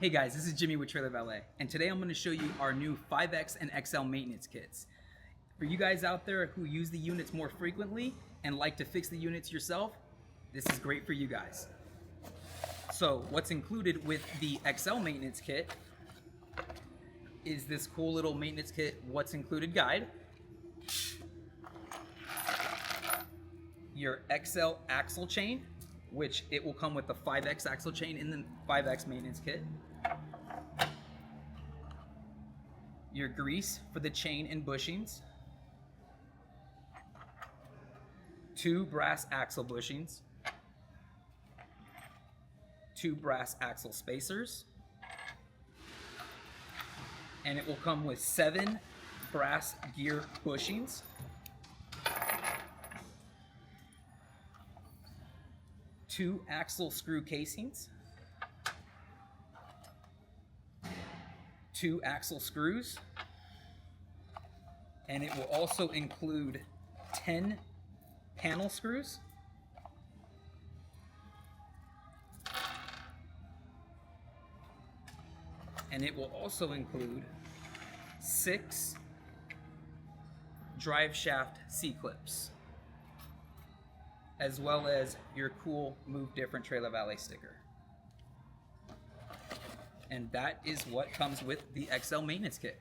Hey guys, this is Jimmy with Trailer Valet, and today I'm going to show you our new 5X and XL maintenance kits. For you guys out there who use the units more frequently and like to fix the units yourself, this is great for you guys. So what's included with the XL maintenance kit is this cool little maintenance kit what's included guide, your XL axle chain, which it will come with the 5X axle chain in the 5X maintenance kit, your grease for the chain and bushings, 2 brass axle bushings, 2 brass axle spacers, and it will come with 7 brass gear bushings, 2 axle screw casings, 2 axle screws, and it will also include 10 panel screws, and it will also include 6 drive shaft C-clips, as well as your cool Move Different Trailer Valet sticker. And that is what comes with the XL maintenance kit.